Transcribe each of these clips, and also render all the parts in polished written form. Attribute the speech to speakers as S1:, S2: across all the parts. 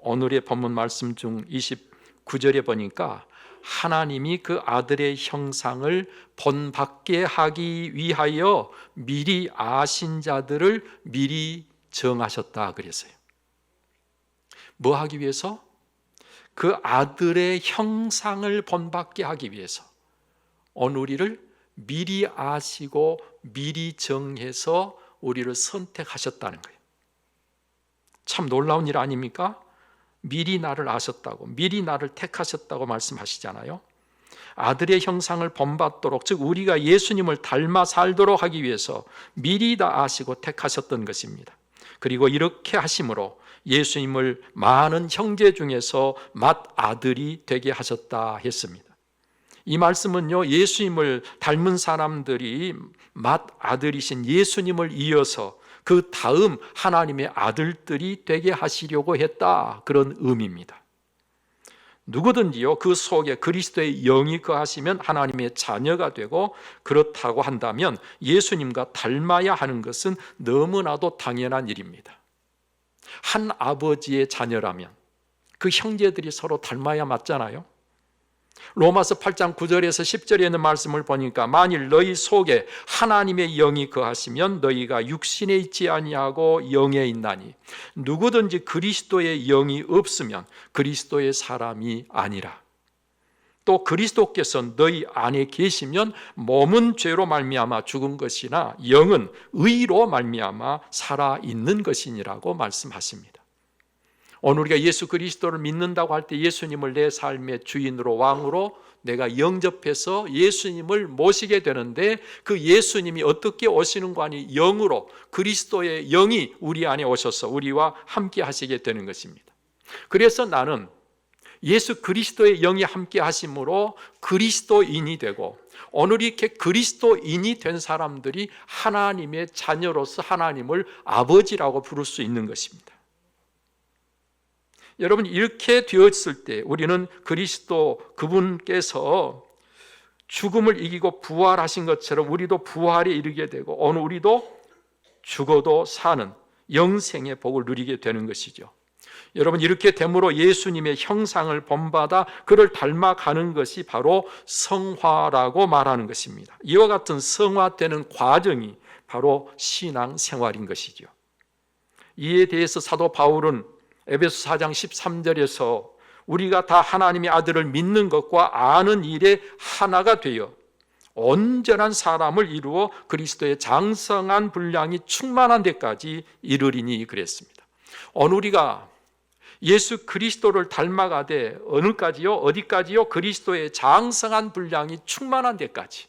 S1: 오늘의 본문 말씀 중 29절에 보니까 하나님이 그 아들의 형상을 본받게 하기 위하여 미리 아신 자들을 미리 정하셨다 그랬어요. 뭐 하기 위해서? 그 아들의 형상을 본받게 하기 위해서 오늘 우리를 미리 아시고 미리 정해서 우리를 선택하셨다는 거예요. 참 놀라운 일 아닙니까? 미리 나를 아셨다고, 미리 나를 택하셨다고 말씀하시잖아요. 아들의 형상을 본받도록, 즉 우리가 예수님을 닮아 살도록 하기 위해서 미리 다 아시고 택하셨던 것입니다. 그리고 이렇게 하심으로 예수님을 많은 형제 중에서 맏아들이 되게 하셨다 했습니다. 이 말씀은요, 예수님을 닮은 사람들이 맏아들이신 예수님을 이어서 그 다음 하나님의 아들들이 되게 하시려고 했다, 그런 의미입니다. 누구든지요, 그 속에 그리스도의 영이 거하시면 하나님의 자녀가 되고, 그렇다고 한다면 예수님과 닮아야 하는 것은 너무나도 당연한 일입니다. 한 아버지의 자녀라면 그 형제들이 서로 닮아야 맞잖아요. 로마서 8장 9절에서 10절에 있는 말씀을 보니까 만일 너희 속에 하나님의 영이 거하시면 너희가 육신에 있지 아니하고 영에 있나니 누구든지 그리스도의 영이 없으면 그리스도의 사람이 아니라. 또 그리스도께서 너희 안에 계시면 몸은 죄로 말미암아 죽은 것이나 영은 의로 말미암아 살아있는 것이니라고 말씀하십니다. 오늘 우리가 예수 그리스도를 믿는다고 할 때 예수님을 내 삶의 주인으로 왕으로 내가 영접해서 예수님을 모시게 되는데, 그 예수님이 어떻게 오시는 거 아니 영으로, 그리스도의 영이 우리 안에 오셔서 우리와 함께 하시게 되는 것입니다. 그래서 나는 예수 그리스도의 영이 함께 하심으로 그리스도인이 되고, 오늘 이렇게 그리스도인이 된 사람들이 하나님의 자녀로서 하나님을 아버지라고 부를 수 있는 것입니다. 여러분, 이렇게 되었을 때 우리는 그리스도 그분께서 죽음을 이기고 부활하신 것처럼 우리도 부활에 이르게 되고, 오늘 우리도 죽어도 사는 영생의 복을 누리게 되는 것이죠. 여러분, 이렇게 됨으로 예수님의 형상을 본받아 그를 닮아가는 것이 바로 성화라고 말하는 것입니다. 이와 같은 성화되는 과정이 바로 신앙생활인 것이죠. 이에 대해서 사도 바울은 에베소 4장 13절에서 우리가 다 하나님의 아들을 믿는 것과 아는 일에 하나가 되어 온전한 사람을 이루어 그리스도의 장성한 분량이 충만한 데까지 이르리니 그랬습니다. 오늘 우리가 예수 그리스도를 닮아가되 어느까지요? 어디까지요? 그리스도의 장성한 분량이 충만한 데까지.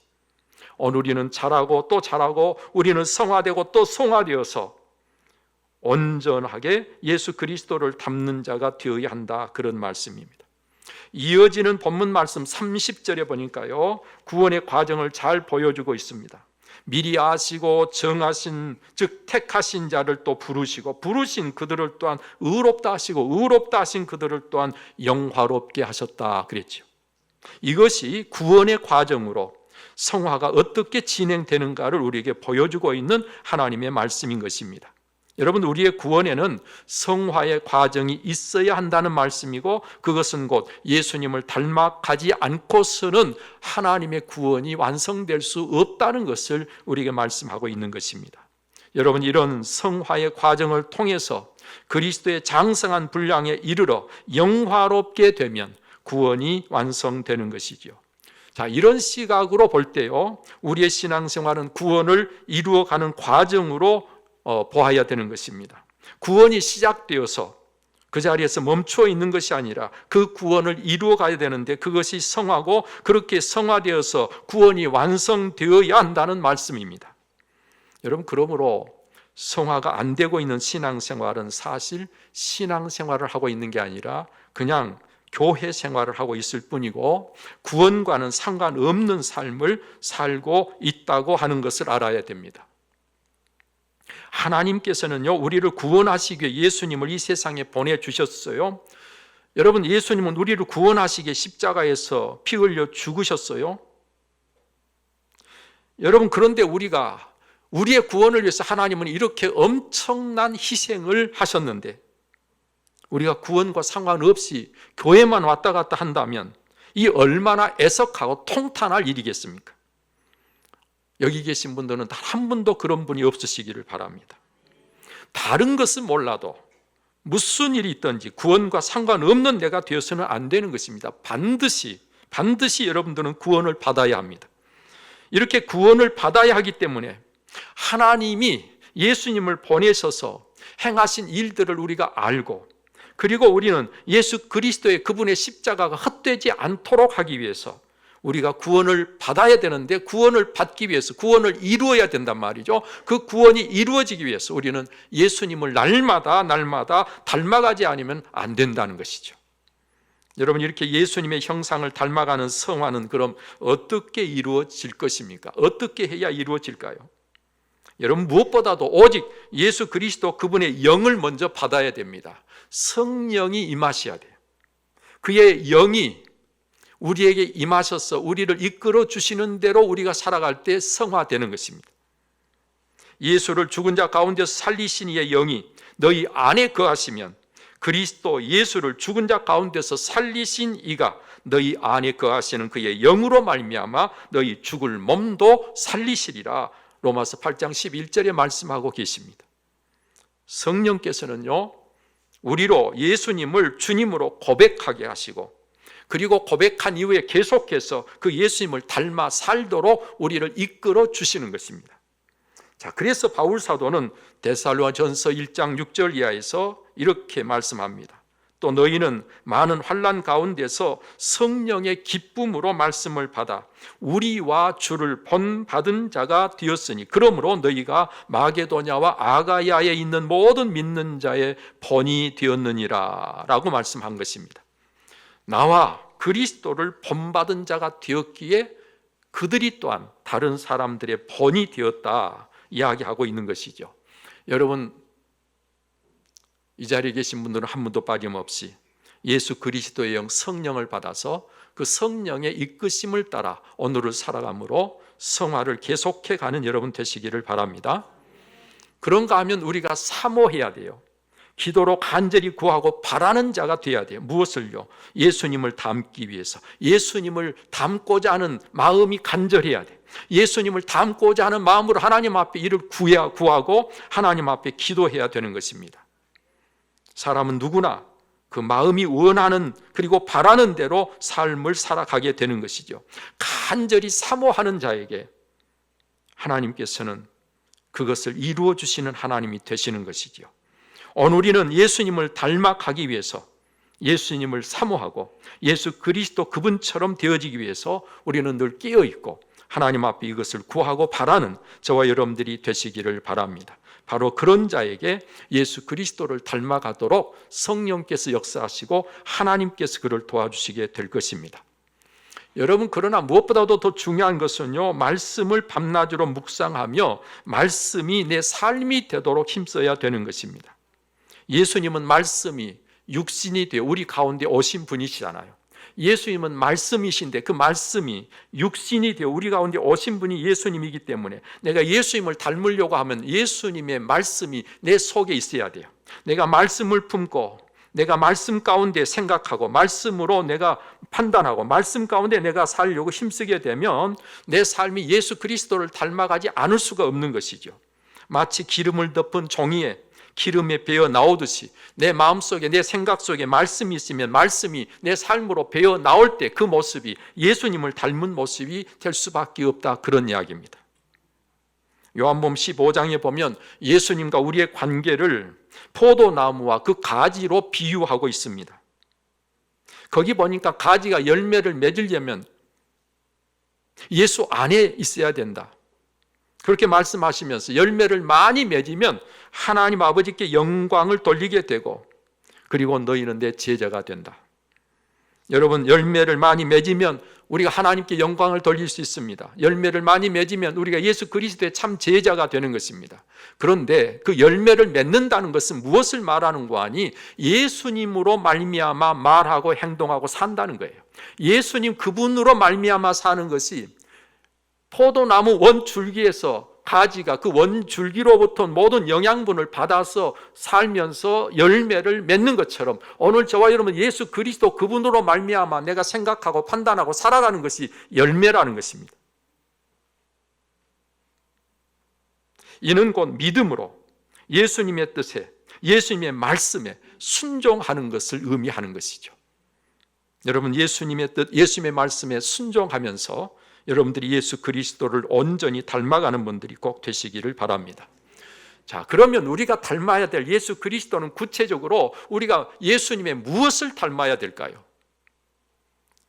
S1: 오늘 우리는 자라고 또 자라고 우리는 성화되고 또 성화되어서 온전하게 예수 그리스도를 닮는 자가 되어야 한다, 그런 말씀입니다. 이어지는 본문 말씀 30절에 보니까요, 구원의 과정을 잘 보여주고 있습니다. 미리 아시고 정하신, 즉 택하신 자를 또 부르시고, 부르신 그들을 또한 의롭다 하시고, 의롭다 하신 그들을 또한 영화롭게 하셨다 그랬죠. 이것이 구원의 과정으로 성화가 어떻게 진행되는가를 우리에게 보여주고 있는 하나님의 말씀인 것입니다. 여러분, 우리의 구원에는 성화의 과정이 있어야 한다는 말씀이고, 그것은 곧 예수님을 닮아가지 않고서는 하나님의 구원이 완성될 수 없다는 것을 우리에게 말씀하고 있는 것입니다. 여러분, 이런 성화의 과정을 통해서 그리스도의 장성한 분량에 이르러 영화롭게 되면 구원이 완성되는 것이죠. 자, 이런 시각으로 볼 때요, 우리의 신앙생활은 구원을 이루어가는 과정으로 보아야 되는 것입니다. 구원이 시작되어서 그 자리에서 멈춰 있는 것이 아니라 그 구원을 이루어 가야 되는데, 그것이 성화고, 그렇게 성화되어서 구원이 완성되어야 한다는 말씀입니다. 여러분, 그러므로 성화가 안 되고 있는 신앙생활은 사실 신앙생활을 하고 있는 게 아니라 그냥 교회 생활을 하고 있을 뿐이고, 구원과는 상관없는 삶을 살고 있다고 하는 것을 알아야 됩니다. 하나님께서는요, 우리를 구원하시기 위해 예수님을 이 세상에 보내주셨어요. 여러분, 예수님은 우리를 구원하시기에 십자가에서 피 흘려 죽으셨어요. 여러분, 그런데 우리가 우리의 구원을 위해서 하나님은 이렇게 엄청난 희생을 하셨는데, 우리가 구원과 상관없이 교회만 왔다 갔다 한다면 이 얼마나 애석하고 통탄할 일이겠습니까? 여기 계신 분들은 단 한 분도 그런 분이 없으시기를 바랍니다. 다른 것은 몰라도 무슨 일이 있든지 구원과 상관없는 내가 되어서는 안 되는 것입니다. 반드시 여러분들은 구원을 받아야 합니다. 이렇게 구원을 받아야 하기 때문에 하나님이 예수님을 보내셔서 행하신 일들을 우리가 알고, 그리고 우리는 예수 그리스도의 그분의 십자가가 헛되지 않도록 하기 위해서 우리가 구원을 받아야 되는데, 구원을 받기 위해서 구원을 이루어야 된단 말이죠. 그 구원이 이루어지기 위해서 우리는 예수님을 날마다 닮아가지 않으면 안 된다는 것이죠. 여러분, 이렇게 예수님의 형상을 닮아가는 성화는 그럼 어떻게 이루어질 것입니까? 어떻게 해야 이루어질까요? 여러분, 무엇보다도 오직 예수 그리스도 그분의 영을 먼저 받아야 됩니다. 성령이 임하셔야 돼요. 그의 영이 우리에게 임하셔서 우리를 이끌어 주시는 대로 우리가 살아갈 때 성화되는 것입니다. 예수를 죽은 자 가운데서 살리신 이의 영이 너희 안에 거하시면 그리스도 예수를 죽은 자 가운데서 살리신 이가 너희 안에 거하시는 그의 영으로 말미암아 너희 죽을 몸도 살리시리라. 로마서 8장 11절에 말씀하고 계십니다. 성령께서는요, 우리로 예수님을 주님으로 고백하게 하시고, 그리고 고백한 이후에 계속해서 그 예수님을 닮아 살도록 우리를 이끌어 주시는 것입니다. 자, 그래서 바울 사도는 데살로니가전서 1장 6절 이하에서 이렇게 말씀합니다. 또 너희는 많은 환난 가운데서 성령의 기쁨으로 말씀을 받아 우리와 주를 본받은 자가 되었으니 그러므로 너희가 마게도냐와 아가야에 있는 모든 믿는 자의 본이 되었느니라 라고 말씀한 것입니다. 나와 그리스도를 본받은 자가 되었기에 그들이 또한 다른 사람들의 본이 되었다 이야기하고 있는 것이죠. 여러분, 이 자리에 계신 분들은 한 분도 빠짐없이 예수 그리스도의 영 성령을 받아서 그 성령의 이끄심을 따라 오늘을 살아감으로 성화를 계속해 가는 여러분 되시기를 바랍니다. 그런가 하면 우리가 사모해야 돼요. 기도로 간절히 구하고 바라는 자가 되어야 돼요. 무엇을요? 예수님을 닮기 위해서. 예수님을 닮고자 하는 마음이 간절해야 돼요. 예수님을 닮고자 하는 마음으로 하나님 앞에 이를 구하고 하나님 앞에 기도해야 되는 것입니다. 사람은 누구나 그 마음이 원하는, 그리고 바라는 대로 삶을 살아가게 되는 것이죠. 간절히 사모하는 자에게 하나님께서는 그것을 이루어 주시는 하나님이 되시는 것이죠. 오늘 우리는 예수님을 닮아가기 위해서, 예수님을 사모하고 예수 그리스도 그분처럼 되어지기 위해서 우리는 늘 깨어있고 하나님 앞에 이것을 구하고 바라는 저와 여러분들이 되시기를 바랍니다. 바로 그런 자에게 예수 그리스도를 닮아가도록 성령께서 역사하시고 하나님께서 그를 도와주시게 될 것입니다. 여러분, 그러나 무엇보다도 더 중요한 것은요, 말씀을 밤낮으로 묵상하며 말씀이 내 삶이 되도록 힘써야 되는 것입니다. 예수님은 말씀이 육신이 되어 우리 가운데 오신 분이시잖아요. 예수님은 말씀이신데 그 말씀이 육신이 되어 우리 가운데 오신 분이 예수님이기 때문에 내가 예수님을 닮으려고 하면 예수님의 말씀이 내 속에 있어야 돼요. 내가 말씀을 품고 내가 말씀 가운데 생각하고 말씀으로 내가 판단하고 말씀 가운데 내가 살려고 힘쓰게 되면 내 삶이 예수 그리스도를 닮아가지 않을 수가 없는 것이죠. 마치 기름을 덮은 종이에 기름에 배어 나오듯이 내 마음속에, 내 생각 속에 말씀이 있으면 말씀이 내 삶으로 배어 나올 때 그 모습이 예수님을 닮은 모습이 될 수밖에 없다, 그런 이야기입니다. 요한복음 15장에 보면 예수님과 우리의 관계를 포도나무와 그 가지로 비유하고 있습니다. 거기 보니까 가지가 열매를 맺으려면 예수 안에 있어야 된다, 그렇게 말씀하시면서 열매를 많이 맺으면 하나님 아버지께 영광을 돌리게 되고 그리고 너희는 내 제자가 된다. 여러분, 열매를 많이 맺으면 우리가 하나님께 영광을 돌릴 수 있습니다. 열매를 많이 맺으면 우리가 예수 그리스도의 참 제자가 되는 것입니다. 그런데 그 열매를 맺는다는 것은 무엇을 말하는 거 아니? 예수님으로 말미암아 말하고 행동하고 산다는 거예요. 예수님 그분으로 말미암아 사는 것이 포도나무 원줄기에서 가지가 그 원줄기로부터 모든 영양분을 받아서 살면서 열매를 맺는 것처럼 오늘 저와 여러분 예수 그리스도 그분으로 말미암아 내가 생각하고 판단하고 살아가는 것이 열매라는 것입니다. 이는 곧 믿음으로 예수님의 뜻에, 예수님의 말씀에 순종하는 것을 의미하는 것이죠. 여러분, 예수님의 뜻, 예수님의 말씀에 순종하면서 여러분들이 예수 그리스도를 온전히 닮아가는 분들이 꼭 되시기를 바랍니다. 자, 그러면 우리가 닮아야 될 예수 그리스도는 구체적으로 우리가 예수님의 무엇을 닮아야 될까요?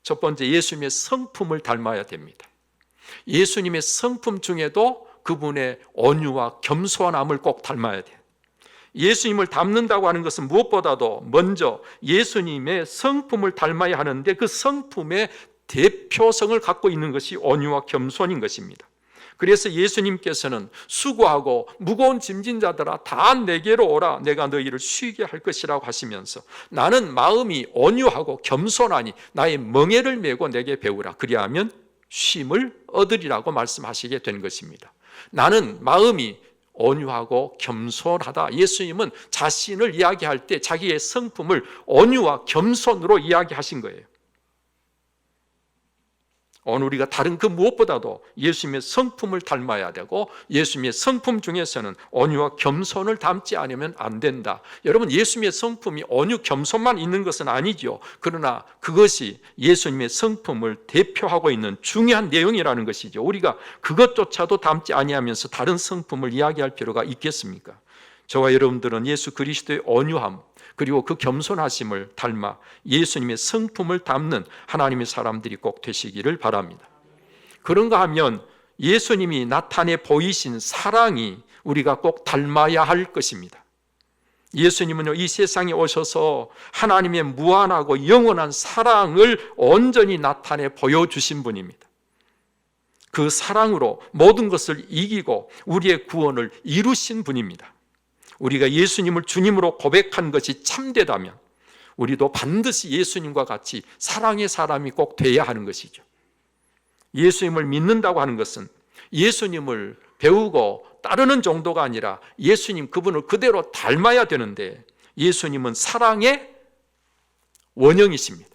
S1: 첫 번째, 예수님의 성품을 닮아야 됩니다. 예수님의 성품 중에도 그분의 온유와 겸손함을 꼭 닮아야 돼요. 예수님을 닮는다고 하는 것은 무엇보다도 먼저 예수님의 성품을 닮아야 하는데 그 성품의 대표성을 갖고 있는 것이 온유와 겸손인 것입니다. 그래서 예수님께서는 수고하고 무거운 짐진 자들아 다 내게로 오라 내가 너희를 쉬게 할 것이라고 하시면서 나는 마음이 온유하고 겸손하니 나의 멍에를 메고 내게 배우라 그리하면 쉼을 얻으리라고 말씀하시게 된 것입니다. 나는 마음이 온유하고 겸손하다. 예수님은 자신을 이야기할 때 자기의 성품을 온유와 겸손으로 이야기하신 거예요. 오늘 우리가 다른 그 무엇보다도 예수님의 성품을 닮아야 되고 예수님의 성품 중에서는 온유와 겸손을 닮지 않으면 안 된다. 여러분, 예수님의 성품이 온유 겸손만 있는 것은 아니죠. 그러나 그것이 예수님의 성품을 대표하고 있는 중요한 내용이라는 것이죠. 우리가 그것조차도 닮지 아니하면서 다른 성품을 이야기할 필요가 있겠습니까? 저와 여러분들은 예수 그리스도의 온유함 그리고 그 겸손하심을 닮아 예수님의 성품을 담는 하나님의 사람들이 꼭 되시기를 바랍니다. 그런가 하면 예수님이 나타내 보이신 사랑이 우리가 꼭 닮아야 할 것입니다. 예수님은 이 세상에 오셔서 하나님의 무한하고 영원한 사랑을 온전히 나타내 보여주신 분입니다. 그 사랑으로 모든 것을 이기고 우리의 구원을 이루신 분입니다. 우리가 예수님을 주님으로 고백한 것이 참되다면 우리도 반드시 예수님과 같이 사랑의 사람이 꼭 돼야 하는 것이죠. 예수님을 믿는다고 하는 것은 예수님을 배우고 따르는 정도가 아니라 예수님 그분을 그대로 닮아야 되는데 예수님은 사랑의 원형이십니다.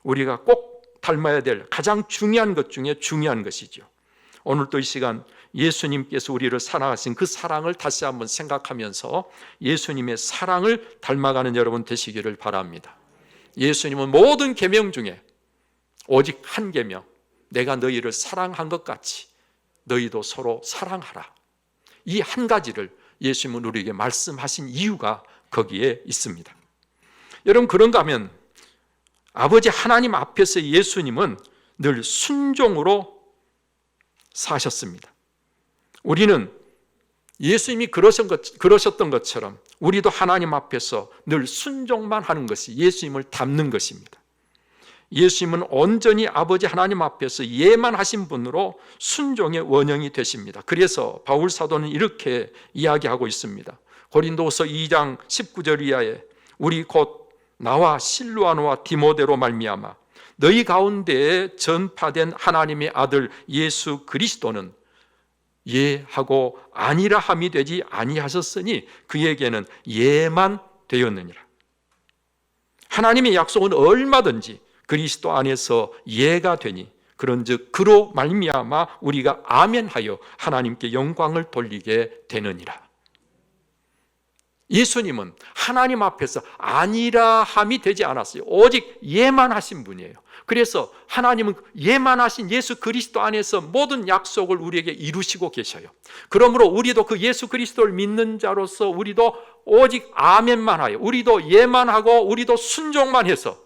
S1: 우리가 꼭 닮아야 될 가장 중요한 것 중에 중요한 것이죠. 오늘도 이 시간 예수님께서 우리를 사랑하신 그 사랑을 다시 한번 생각하면서 예수님의 사랑을 닮아가는 여러분 되시기를 바랍니다. 예수님은 모든 계명 중에 오직 한 계명, 내가 너희를 사랑한 것 같이 너희도 서로 사랑하라. 이 한 가지를 예수님은 우리에게 말씀하신 이유가 거기에 있습니다. 여러분, 그런가 하면 아버지 하나님 앞에서 예수님은 늘 순종으로 사셨습니다. 우리는 예수님이 그러셨던 것처럼 우리도 하나님 앞에서 늘 순종만 하는 것이 예수님을 닮는 것입니다. 예수님은 온전히 아버지 하나님 앞에서 예만 하신 분으로 순종의 원형이 되십니다. 그래서 바울 사도는 이렇게 이야기하고 있습니다. 고린도후서 2장 19절 이하에 우리 곧 나와 실루아노와 디모데로 말미암아 너희 가운데에 전파된 하나님의 아들 예수 그리스도는 예하고 아니라 함이 되지 아니하셨으니 그에게는 예만 되었느니라. 하나님의 약속은 얼마든지 그리스도 안에서 예가 되니 그런즉 그로 말미암아 우리가 아멘하여 하나님께 영광을 돌리게 되느니라. 예수님은 하나님 앞에서 아니라 함이 되지 않았어요. 오직 예만 하신 분이에요. 그래서 하나님은 예만 하신 예수 그리스도 안에서 모든 약속을 우리에게 이루시고 계셔요. 그러므로 우리도 그 예수 그리스도를 믿는 자로서 우리도 오직 아멘만 하여 우리도 예만 하고 우리도 순종만 해서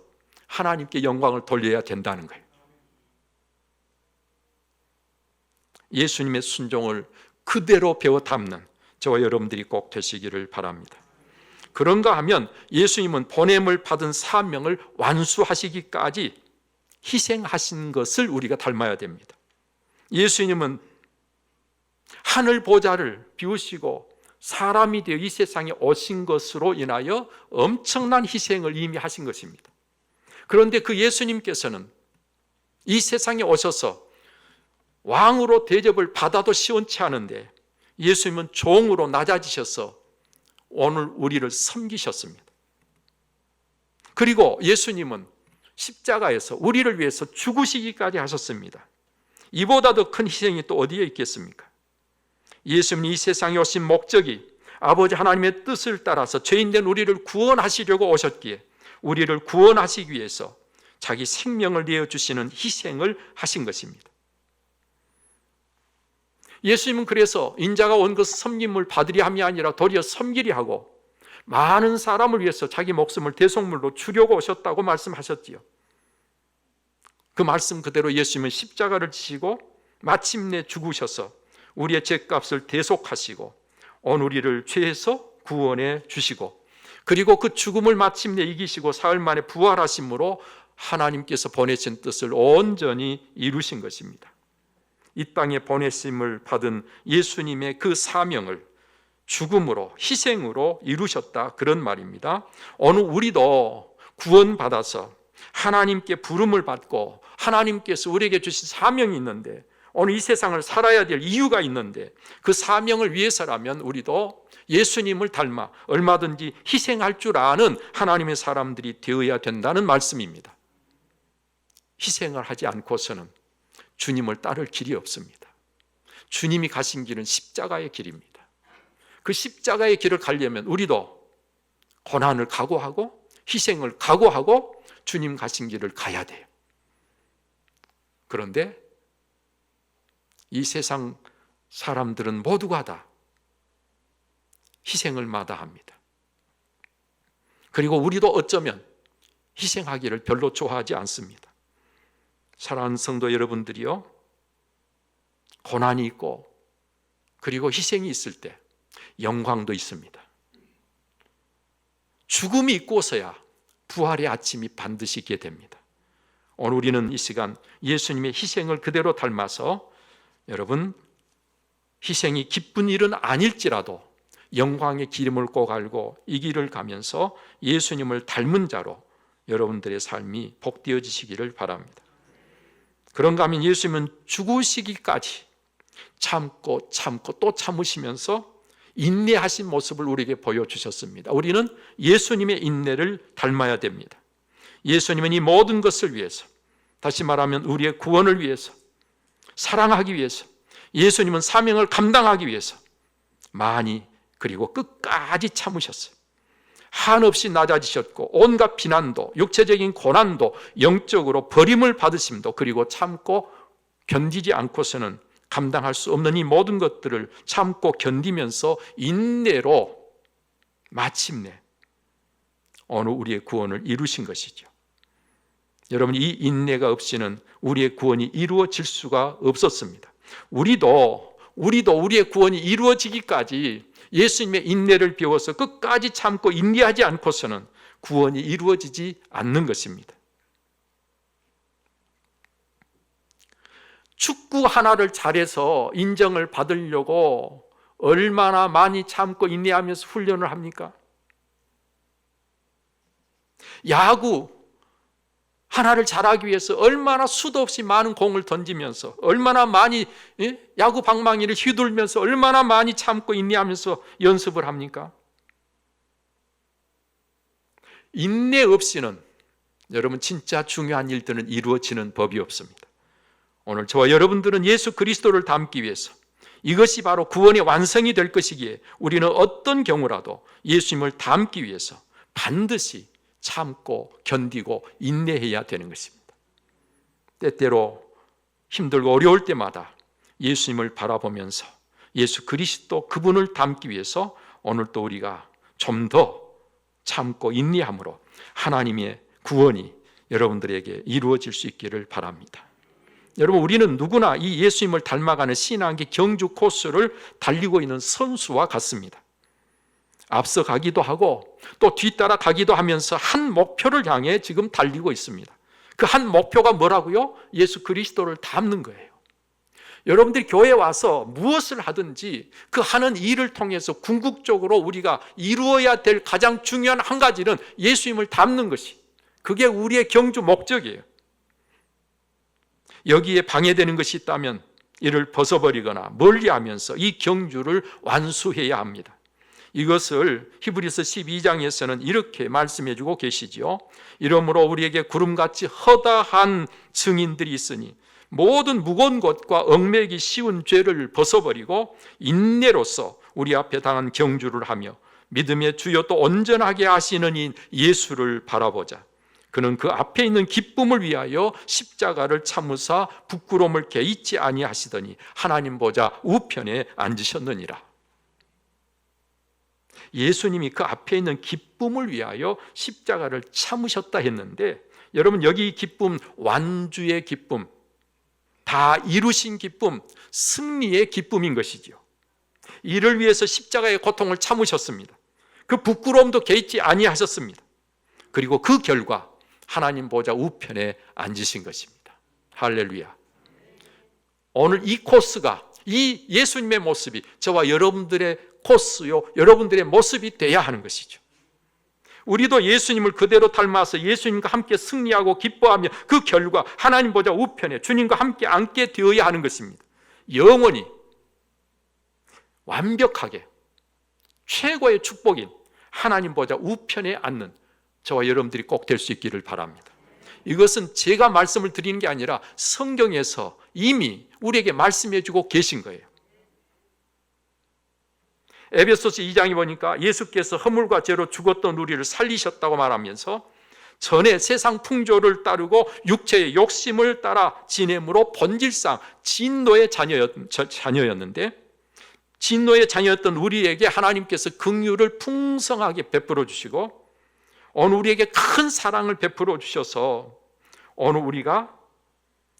S1: 하나님께 영광을 돌려야 된다는 거예요. 예수님의 순종을 그대로 배워 담는 저와 여러분들이 꼭 되시기를 바랍니다. 그런가 하면 예수님은 보냄을 받은 사명을 완수하시기까지 희생하신 것을 우리가 닮아야 됩니다. 예수님은 하늘 보좌를 비우시고 사람이 되어 이 세상에 오신 것으로 인하여 엄청난 희생을 이미 하신 것입니다. 그런데 그 예수님께서는 이 세상에 오셔서 왕으로 대접을 받아도 시원치 않은데 예수님은 종으로 낮아지셔서 오늘 우리를 섬기셨습니다. 그리고 예수님은 십자가에서 우리를 위해서 죽으시기까지 하셨습니다. 이보다 더 큰 희생이 또 어디에 있겠습니까? 예수님이 이 세상에 오신 목적이 아버지 하나님의 뜻을 따라서 죄인된 우리를 구원하시려고 오셨기에 우리를 구원하시기 위해서 자기 생명을 내어주시는 희생을 하신 것입니다. 예수님은 그래서 인자가 온 것은 섬김을 받으리 함이 아니라 도리어 섬기리 하고 많은 사람을 위해서 자기 목숨을 대속물로 주려고 오셨다고 말씀하셨지요. 그 말씀 그대로 예수님은 십자가를 지시고 마침내 죽으셔서 우리의 죄값을 대속하시고 온 우리를 죄에서 구원해 주시고 그리고 그 죽음을 마침내 이기시고 사흘 만에 부활하심으로 하나님께서 보내신 뜻을 온전히 이루신 것입니다. 이 땅에 보내심을 받은 예수님의 그 사명을 죽음으로 희생으로 이루셨다, 그런 말입니다. 오늘 우리도 구원받아서 하나님께 부름을 받고 하나님께서 우리에게 주신 사명이 있는데 오늘 이 세상을 살아야 될 이유가 있는데 그 사명을 위해서라면 우리도 예수님을 닮아 얼마든지 희생할 줄 아는 하나님의 사람들이 되어야 된다는 말씀입니다. 희생을 하지 않고서는 주님을 따를 길이 없습니다. 주님이 가신 길은 십자가의 길입니다. 그 십자가의 길을 가려면 우리도 고난을 각오하고 희생을 각오하고 주님 가신 길을 가야 돼요. 그런데 이 세상 사람들은 모두가 다 희생을 마다합니다. 그리고 우리도 어쩌면 희생하기를 별로 좋아하지 않습니다. 사랑하는 성도 여러분들이요, 고난이 있고 그리고 희생이 있을 때 영광도 있습니다. 죽음이 있고서야 부활의 아침이 반드시 있게 됩니다. 오늘 우리는 이 시간 예수님의 희생을 그대로 닮아서 여러분, 희생이 기쁜 일은 아닐지라도 영광의 기름을 꼭 알고 이 길을 가면서 예수님을 닮은 자로 여러분들의 삶이 복되어지시기를 바랍니다. 그런가 하면 예수님은 죽으시기까지 참고 또 참으시면서 인내하신 모습을 우리에게 보여주셨습니다. 우리는 예수님의 인내를 닮아야 됩니다. 예수님은 이 모든 것을 위해서, 다시 말하면 우리의 구원을 위해서, 사랑하기 위해서, 예수님은 사명을 감당하기 위해서 많이 그리고 끝까지 참으셨어요. 한없이 낮아지셨고 온갖 비난도, 육체적인 고난도, 영적으로 버림을 받으심도, 그리고 참고 견디지 않고서는 감당할 수 없는 이 모든 것들을 참고 견디면서 인내로 마침내 오늘 우리의 구원을 이루신 것이죠. 여러분, 이 인내가 없이는 우리의 구원이 이루어질 수가 없었습니다. 우리도 우리의 구원이 이루어지기까지 예수님의 인내를 배워서 끝까지 참고 인내하지 않고서는 구원이 이루어지지 않는 것입니다. 축구 하나를 잘해서 인정을 받으려고 얼마나 많이 참고 인내하면서 훈련을 합니까? 야구 하나를 잘하기 위해서 얼마나 수도 없이 많은 공을 던지면서 얼마나 많이 야구 방망이를 휘둘면서 얼마나 많이 참고 인내하면서 연습을 합니까? 인내 없이는 여러분 진짜 중요한 일들은 이루어지는 법이 없습니다. 오늘 저와 여러분들은 예수 그리스도를 닮기 위해서 이것이 바로 구원의 완성이 될 것이기에 우리는 어떤 경우라도 예수님을 닮기 위해서 반드시 참고 견디고 인내해야 되는 것입니다. 때때로 힘들고 어려울 때마다 예수님을 바라보면서 예수 그리스도 그분을 닮기 위해서 오늘 또 우리가 좀 더 참고 인내함으로 하나님의 구원이 여러분들에게 이루어질 수 있기를 바랍니다. 여러분, 우리는 누구나 이 예수님을 닮아가는 신앙의 경주 코스를 달리고 있는 선수와 같습니다. 앞서 가기도 하고 또 뒤따라 가기도 하면서 한 목표를 향해 지금 달리고 있습니다. 그 한 목표가 뭐라고요? 예수 그리스도를 닮는 거예요. 여러분들이 교회에 와서 무엇을 하든지 그 하는 일을 통해서 궁극적으로 우리가 이루어야 될 가장 중요한 한 가지는 예수님을 닮는 것이, 그게 우리의 경주 목적이에요. 여기에 방해되는 것이 있다면 이를 벗어버리거나 멀리하면서 이 경주를 완수해야 합니다. 이것을 히브리서 12장에서는 이렇게 말씀해 주고 계시죠. 이러므로 우리에게 구름같이 허다한 증인들이 있으니 모든 무거운 것과 얽매기 쉬운 죄를 벗어버리고 인내로서 우리 앞에 당한 경주를 하며 믿음의 주여 또 온전하게 하시는 이 예수를 바라보자. 그는 그 앞에 있는 기쁨을 위하여 십자가를 참으사 부끄러움을 개의치 아니하시더니 하나님 보좌 우편에 앉으셨느니라. 예수님이 그 앞에 있는 기쁨을 위하여 십자가를 참으셨다 했는데, 여러분 여기 기쁨, 완주의 기쁨, 다 이루신 기쁨, 승리의 기쁨인 것이죠. 이를 위해서 십자가의 고통을 참으셨습니다. 그 부끄러움도 개의치 아니하셨습니다. 그리고 그 결과 하나님 보좌 우편에 앉으신 것입니다. 할렐루야. 오늘 이 코스가, 이 예수님의 모습이 저와 여러분들의 코스요, 여러분들의 모습이 돼야 하는 것이죠. 우리도 예수님을 그대로 닮아서 예수님과 함께 승리하고 기뻐하며 그 결과 하나님 보좌 우편에 주님과 함께 앉게 되어야 하는 것입니다. 영원히 완벽하게 최고의 축복인 하나님 보좌 우편에 앉는 저와 여러분들이 꼭 될 수 있기를 바랍니다. 이것은 제가 말씀을 드리는 게 아니라 성경에서 이미 우리에게 말씀해 주고 계신 거예요. 에베소서 2장에 보니까 예수께서 허물과 죄로 죽었던 우리를 살리셨다고 말하면서 전에 세상 풍조를 따르고 육체의 욕심을 따라 지냄으로 본질상 진노의 자녀였는데, 진노의 자녀였던 우리에게 하나님께서 긍휼을 풍성하게 베풀어 주시고 오늘 우리에게 큰 사랑을 베풀어 주셔서 오늘 우리가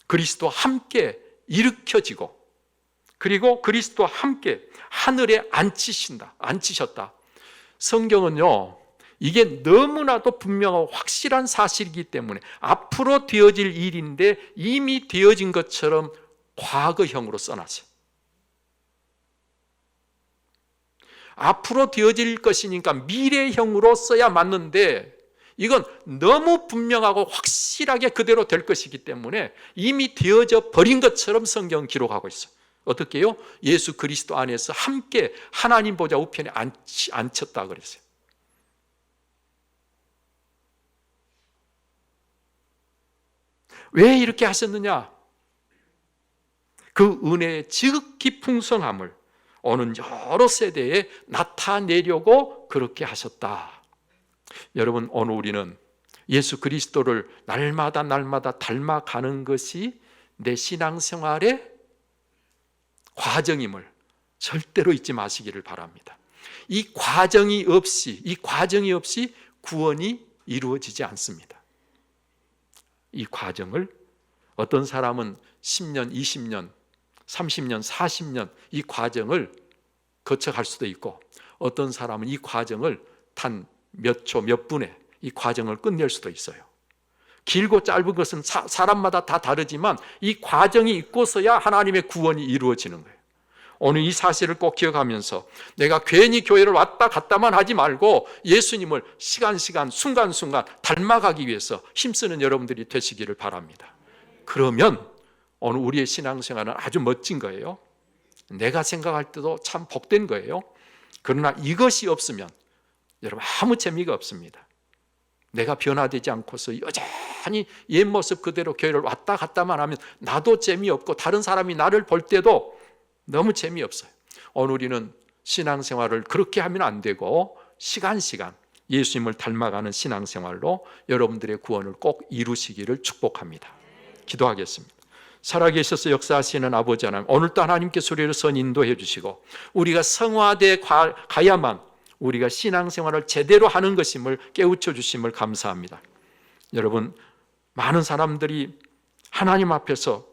S1: 그리스도와 함께 일으켜지고 그리고 그리스도와 함께 하늘에 앉히셨다. 성경은요, 이게 너무나도 분명하고 확실한 사실이기 때문에 앞으로 되어질 일인데 이미 되어진 것처럼 과거형으로 써놨어요. 앞으로 되어질 것이니까 미래형으로 써야 맞는데 이건 너무 분명하고 확실하게 그대로 될 것이기 때문에 이미 되어져 버린 것처럼 성경은 기록하고 있어요. 어떻게 해요? 예수 그리스도 안에서 함께 하나님 보좌 우편에 앉혔다 그랬어요. 왜 이렇게 하셨느냐? 그 은혜의 지극히 풍성함을 오는 여러 세대에 나타내려고 그렇게 하셨다. 여러분, 오늘 우리는 예수 그리스도를 날마다 닮아가는 것이 내 신앙생활의 과정임을 절대로 잊지 마시기를 바랍니다. 이 과정이 없이 구원이 이루어지지 않습니다. 이 과정을 어떤 사람은 10년, 20년, 30년, 40년 이 과정을 거쳐갈 수도 있고 어떤 사람은 이 과정을 단 몇 초, 몇 분에 이 과정을 끝낼 수도 있어요. 길고 짧은 것은 사람마다 다 다르지만 이 과정이 있고서야 하나님의 구원이 이루어지는 거예요. 오늘 이 사실을 꼭 기억하면서 내가 괜히 교회를 왔다 갔다만 하지 말고 예수님을 시간, 순간순간 닮아가기 위해서 힘쓰는 여러분들이 되시기를 바랍니다. 그러면 오늘 우리의 신앙생활은 아주 멋진 거예요. 내가 생각할 때도 참 복된 거예요. 그러나 이것이 없으면 여러분 아무 재미가 없습니다. 내가 변화되지 않고서 여전히 옛 모습 그대로 교회를 왔다 갔다만 하면 나도 재미없고 다른 사람이 나를 볼 때도 너무 재미없어요. 오늘 우리는 신앙생활을 그렇게 하면 안 되고 시간 예수님을 닮아가는 신앙생활로 여러분들의 구원을 꼭 이루시기를 축복합니다. 기도하겠습니다. 살아계셔서 역사하시는 아버지 하나님, 오늘도 하나님께서 우리를 선 인도해 주시고 우리가 성화돼 가야만 우리가 신앙생활을 제대로 하는 것임을 깨우쳐 주심을 감사합니다. 여러분, 많은 사람들이 하나님 앞에서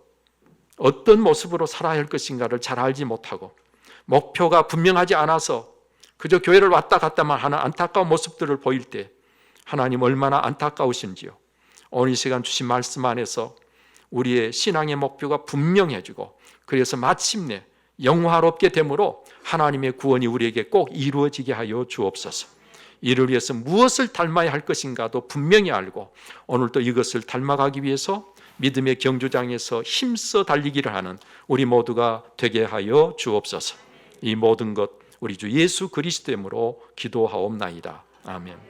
S1: 어떤 모습으로 살아야 할 것인가를 잘 알지 못하고 목표가 분명하지 않아서 그저 교회를 왔다 갔다만 하는 안타까운 모습들을 보일 때 하나님 얼마나 안타까우신지요. 오늘 이 시간 주신 말씀 안에서 우리의 신앙의 목표가 분명해지고 그래서 마침내 영화롭게 되므로 하나님의 구원이 우리에게 꼭 이루어지게 하여 주옵소서. 이를 위해서 무엇을 닮아야 할 것인가도 분명히 알고 오늘도 이것을 닮아가기 위해서 믿음의 경주장에서 힘써 달리기를 하는 우리 모두가 되게 하여 주옵소서. 이 모든 것 우리 주 예수 그리스도 이름으로 기도하옵나이다. 아멘.